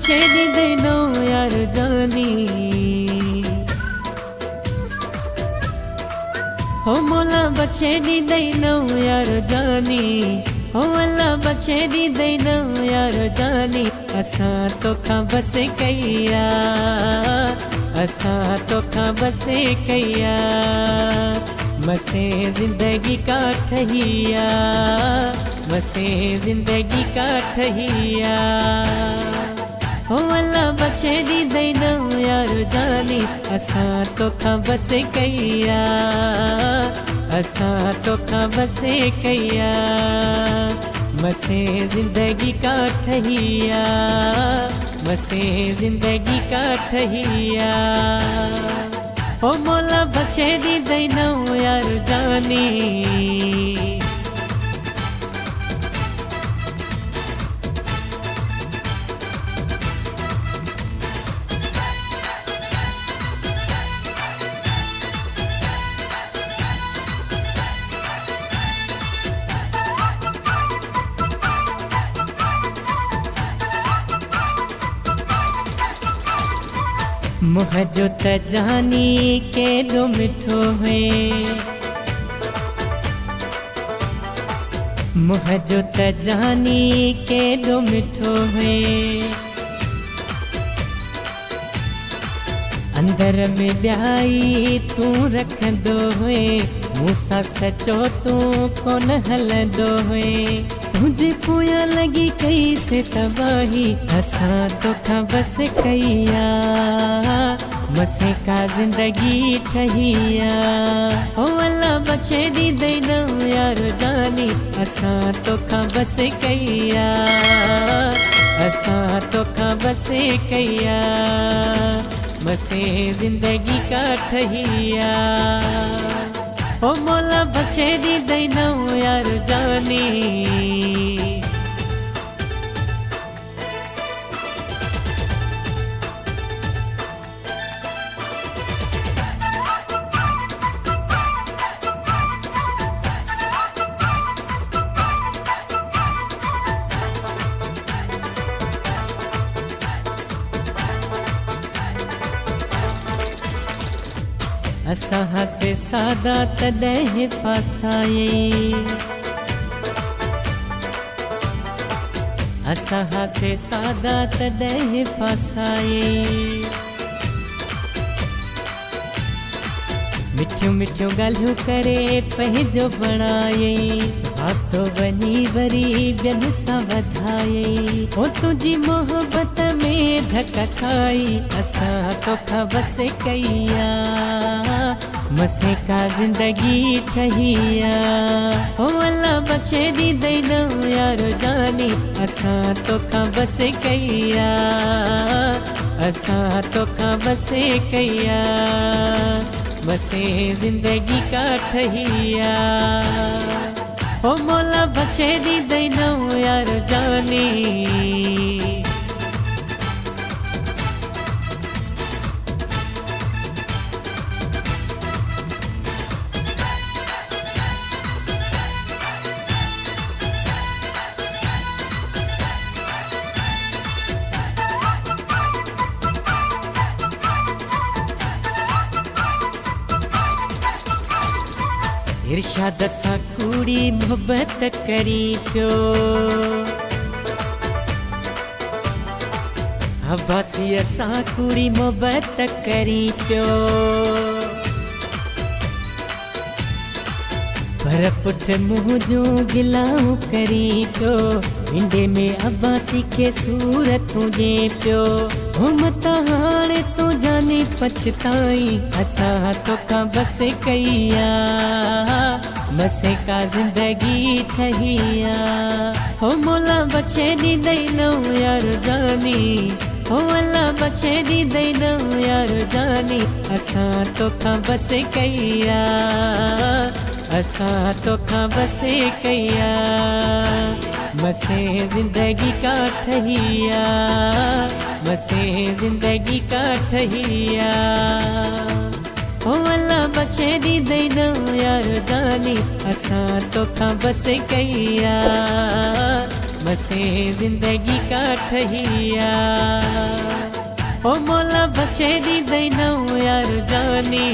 बचे दी देनो यार जानी हो मोला बचे दी देनो यार जानी हो अल्लाह बचे दी देनो यार जानी असा तो खा बसे कैया असा तो खा बसे कैया मसे जिंदगी का ठहिया मसे जिंदगी का ठहिया हो अल्लाह बचे दी देनो यार जानी असा तो खा बसे कैया असा तो खा बसे कैया मसे जिंदगी का ठहिया मसे जिंदगी का ठहिया हो मोला बचे दी देनो यार जानी मुह जो त जानी के दो मिठो है मुह जो त जानी के दो मिठो है अंदर में ब्याई तू रख दो है मूसा सचो तू कौन हल दो है तुझे पोया लगी कैसे तबाही असा तो खा बस कैया मसे का जिंदगी ठहिया हो अल्लाह बचे दी देनो यार जानी असा तो खा बस कैया असा तो खा बसे कैया मसे जिंदगी का ठहिया हो मोला बचे दी देनो यार जानी असा हसे सादा तॾहिं फासाए असा हसे सादा तॾहिं फासाए मिठियूं मिठियूं ॻाल्हियूं करे पंहिंजो बणाए वास्तो बनी वरी ॿियनि सां वधाए हो तुंहिंजी मोहबत में धक खाई असां तोखां बसे कैया मसे का जिंदगी ठहिया हो अल्लाह बचे दी देनो यार जानी असां तोखां बसे कैया असां तोखां बसे कैया मसे जिंदगी का ठहिया हो मोला बचे दी देनो यार जानी इरशाद सां कूड़ी मोहब्बत करी पियो अब्बासीअ सां कूड़ी मोहब्बत करी पियो पर पुठ मुंहुं जूं गिलाऊं करी पियो इंडे में अब्बासी खे सूरतूं ॾे पियो हुमत हाणे तूं जानी पछताई असां तोखां बसे कैया मसे का जिंदगी ठहिया हो मोला बचे दी देनो यार जानी हो अल्लाह बचे दी देनो यार जानी असां तोखां बसे कैया असां तोखां बसे कैया मसे जिंदगी का ठहिया मसे जिंदगी का ठहिया हो अल्लाह बचे दी देनो यार जानी असां तोखां बसे कैया बसे जिंदगी का ठहिया ओ मोला बचेरी दैनौ यार जानी